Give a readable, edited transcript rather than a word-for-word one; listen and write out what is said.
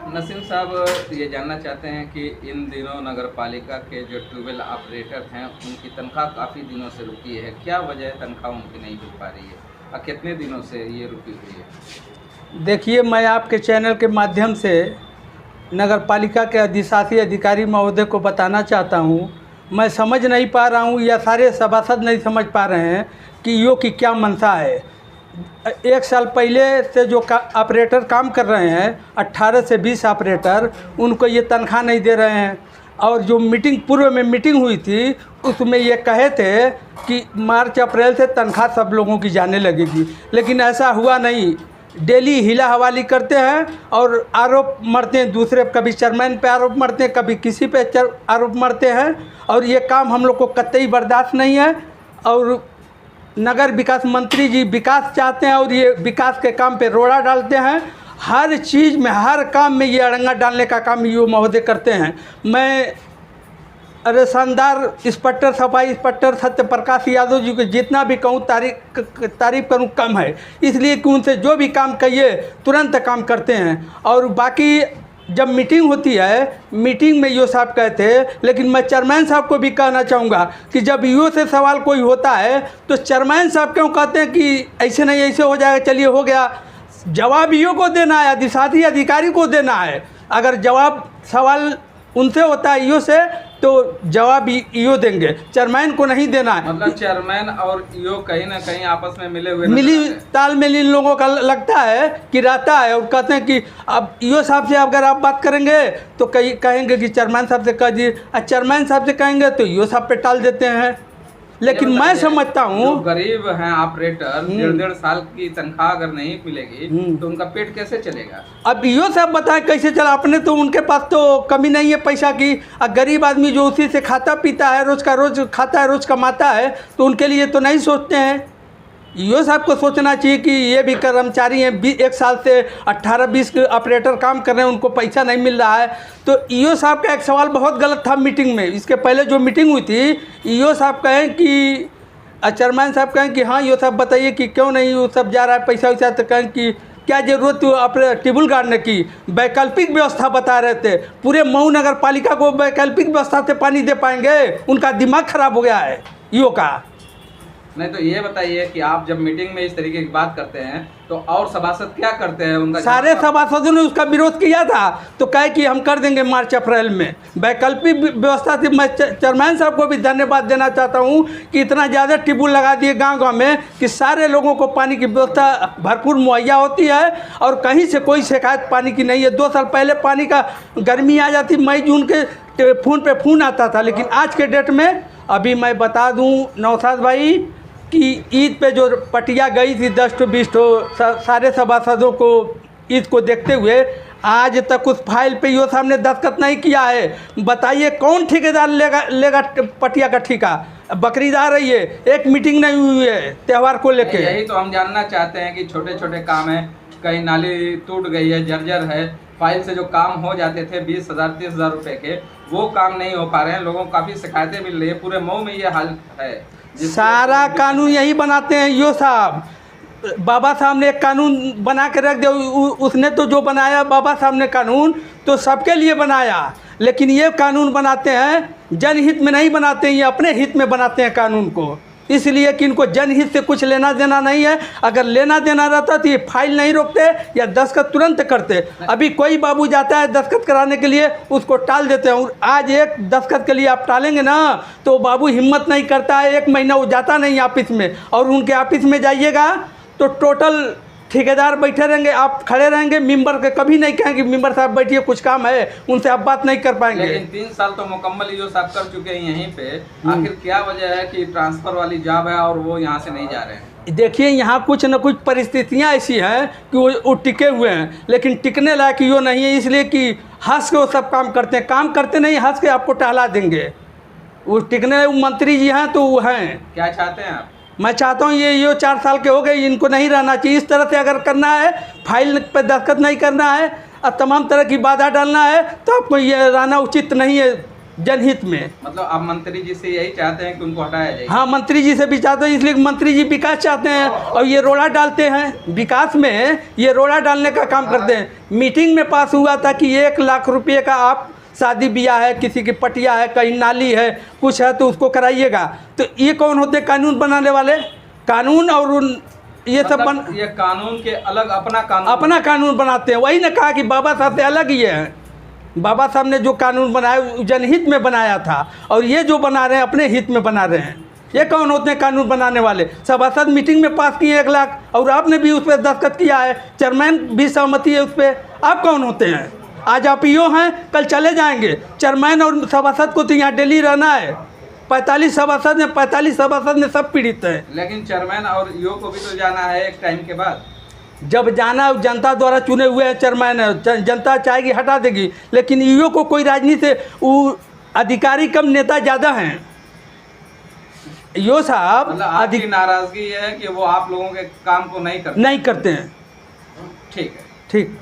नसीम साहब ये जानना चाहते हैं कि इन दिनों नगर पालिका के जो ट्यूबवेल ऑपरेटर हैं उनकी तनख्वाह काफ़ी दिनों से रुकी है। क्या वजह है तनख्वाह उनकी नहीं मिल पा रही है और कितने दिनों से ये रुकी हुई है? देखिए, मैं आपके चैनल के माध्यम से नगर पालिका के अधिशासी अधिकारी महोदय को बताना चाहता हूँ, मैं समझ नहीं पा रहा हूँ या सारे सभासद नहीं समझ पा रहे हैं कि यो की क्या मंशा है। 1 साल पहले से जो ऑपरेटर काम कर रहे हैं, 18 से 20 ऑपरेटर, उनको ये तनख्वाह नहीं दे रहे हैं। और जो मीटिंग पूर्व में मीटिंग हुई थी उसमें ये कहे थे कि मार्च अप्रैल से तनख्वाह सब लोगों की जाने लगेगी, लेकिन ऐसा हुआ नहीं। डेली हिला हवाली करते हैं और आरोप मरते हैं दूसरे, कभी चेयरमैन पे आरोप मरते हैं, कभी किसी पे आरोप मरते हैं। और ये काम हम लोग को कतई बर्दाश्त नहीं है। और नगर विकास मंत्री जी विकास चाहते हैं और ये विकास के काम पे रोड़ा डालते हैं। हर चीज़ में, हर काम में ये अड़ंगा डालने का काम ये महोदय करते हैं। मैं अरे शानदार इंस्पेक्टर, सफाई इंस्पेक्टर सत्य प्रकाश यादव जी को जितना भी कहूँ तारीफ़ करूँ कम है, इसलिए कि उनसे जो भी काम कहिए तुरंत काम करते हैं। और बाकी जब मीटिंग होती है, मीटिंग में यो साहब कहते हैं, लेकिन मैं चेयरमैन साहब को भी कहना चाहूँगा कि जब यो से सवाल कोई होता है तो चेयरमैन साहब क्यों कहते हैं कि ऐसे नहीं ऐसे हो जाएगा, चलिए हो गया। जवाब यो को देना है, अधिशासी अधिकारी को देना है। अगर जवाब सवाल उनसे होता है ईओ से तो जवाब ईओ देंगे, चेयरमैन को नहीं देना है। मतलब चेयरमैन और ईओ कहीं ना कहीं आपस में मिले हुए मिली तालमेल इन लोगों का लगता है कि रहता है। और कहते हैं कि अब ईओ साहब से अगर आप बात करेंगे तो कहेंगे कि चेयरमैन साहब से कह दिए, चेयरमैन साहब से कहेंगे तो ईओ साहब पे टाल देते हैं। लेकिन मैं समझता हूँ गरीब हैं ऑपरेटर, 1.5 साल की तनख्वाह अगर नहीं मिलेगी तो उनका पेट कैसे चलेगा? अब यो सब बताएं कैसे चला। अपने तो उनके पास तो कमी नहीं है पैसा की। गरीब आदमी जो उसी से खाता पीता है, रोज़ का रोज़ खाता है, रोज़ कमाता है, तो उनके लिए तो नहीं सोचते हैं। यो साहब को सोचना चाहिए कि ये भी कर्मचारी हैं, 1 साल से 18-20 ऑपरेटर काम कर रहे हैं, उनको पैसा नहीं मिल रहा है। तो ईओ साहब का एक सवाल बहुत गलत था मीटिंग में। इसके पहले जो मीटिंग हुई थी, ईओ साहब कहें कि चेयरमैन साहब कहें कि हाँ यो साहब बताइए कि क्यों नहीं वो सब जा रहा है पैसा वैसा। तो कहें कि क्या ज़रूरत अपने टेबल गाड़ने की, वैकल्पिक व्यवस्था बता रहे थे। पूरे मऊ नगर पालिका को वैकल्पिक व्यवस्था से पानी दे पाएंगे? उनका दिमाग खराब हो गया है ईओ का। नहीं तो ये बताइए कि आप जब मीटिंग में इस तरीके की बात करते हैं तो और सभासद क्या करते हैं? उनका सारे सभासदों ने उसका विरोध किया था, तो कहे कि हम कर देंगे मार्च अप्रैल में वैकल्पिक व्यवस्था से। मैं चेयरमैन साहब को भी धन्यवाद देना चाहता हूँ कि इतना ज़्यादा टिब्बू लगा दिए गांव-गांव में कि सारे लोगों को पानी की व्यवस्था भरपूर मुहैया होती है और कहीं से कोई शिकायत पानी की नहीं है। 2 साल पहले पानी का गर्मी आ जाती, मई जून के फ़ोन पे फ़ोन आता था, लेकिन आज के डेट में अभी मैं बता दूँ नौशाद भाई कि ईद पे जो पटिया गई थी 10 to 20 तो सारे सभासदों को ईद को देखते हुए आज तक उस फाइल पे यो साहब ने दस्तखत नहीं किया है। बताइए कौन ठेकेदार लेगा पटिया का ठेका? बकरीद आ रही है, एक मीटिंग नहीं हुई है त्यौहार को लेके। यही तो हम जानना चाहते हैं कि छोटे छोटे काम है, कहीं नाली टूट गई है, जर्जर है, फाइल से जो काम हो जाते थे 20,000 30,000 रुपये के, वो काम नहीं हो पा रहे हैं। लोगों को काफ़ी शिकायतें मिल रही है, पूरे मऊ में ये हाल है। सारा कानून यही बनाते हैं यो साहब। बाबा साहब ने एक कानून बना के रख दिया, उसने तो जो बनाया बाबा साहब ने कानून तो सबके लिए बनाया, लेकिन ये कानून बनाते हैं जनहित में नहीं बनाते हैं, ये अपने हित में बनाते हैं कानून को। इसलिए कि इनको जनहित से कुछ लेना देना नहीं है। अगर लेना देना रहता तो ये फाइल नहीं रोकते या दस्तखत तुरंत करते। अभी कोई बाबू जाता है दस्तखत कराने के लिए, उसको टाल देते हैं। आज एक दस्तखत के लिए आप टालेंगे ना तो बाबू हिम्मत नहीं करता है, 1 महीना वो जाता नहीं ऑफिस में। और उनके ऑफिस में जाइएगा तो टोटल ठेकेदार बैठे रहेंगे, आप खड़े रहेंगे, मेंबर के कभी नहीं कहेंगे मेंबर साहब बैठिए कुछ काम है, उनसे आप बात नहीं कर पाएंगे। लेकिन 3 साल तो मुकम्मल ईओ साहब कर चुके हैं यहीं पे, आखिर क्या वजह है कि ट्रांसफर वाली जॉब है और वो यहाँ से नहीं जा रहे हैं? देखिए यहाँ कुछ न कुछ परिस्थितियाँ ऐसी हैं कि वो टिके हुए हैं, लेकिन टिकने लायक यो नहीं है। इसलिए कि हंस के वो सब काम करते हैं, काम करते नहीं, हंस के आपको टहला देंगे। वो टिकने मंत्री जी हैं तो वो हैं। क्या चाहते हैं आप? मैं चाहता हूँ ये 4 साल के हो गए, इनको नहीं रहना चाहिए। इस तरह से अगर करना है, फाइल पे दस्तखत नहीं करना है और तमाम तरह की बाधा डालना है तो आपको ये रहना उचित नहीं है जनहित में। मतलब आप मंत्री जी से यही चाहते हैं कि उनको हटाया जाए? हाँ, मंत्री जी से भी चाहते हैं, इसलिए मंत्री जी विकास चाहते हैं और ये रोड़ा डालते हैं। विकास में ये रोड़ा डालने का काम करते हैं। मीटिंग में पास हुआ था कि 1 लाख रुपये का आप शादी ब्याह है, किसी की पटिया है, कहीं नाली है, कुछ है तो उसको कराइएगा। तो ये कौन होते हैं कानून बनाने वाले? कानून और ये सब ये कानून के अलग अपना कानून बनाते हैं। वही ने कहा कि बाबा साहब से अलग ये है। बाबा साहब ने जो कानून बनाया जनहित में बनाया था और ये जो बना रहे हैं अपने हित में बना रहे हैं। ये कौन होते हैं कानून बनाने वाले? सभासद मीटिंग में पास किए 1 लाख और आपने भी उस पर दस्तखत किया है, चेयरमैन भी सहमति है उस पर। आप कौन होते हैं? आज आप ईओ हैं, कल चले जाएंगे। चेयरमैन और सभासद को तो यहाँ डेली रहना है। 45 सभासद ने सब पीड़ित हैं। लेकिन चेयरमैन और ईओ को भी तो जाना है एक टाइम के बाद। जब जाना, जनता द्वारा चुने हुए हैं चेयरमैन है, जनता चाहेगी हटा देगी। लेकिन ईओ को कोई राजनीति से वो अधिकारी कम, नेता ज़्यादा हैं। ईओ साहब मतलब आपकी नाराजगी है कि वो आप लोगों के काम को नहीं करते हैं। ठीक है। ठीक।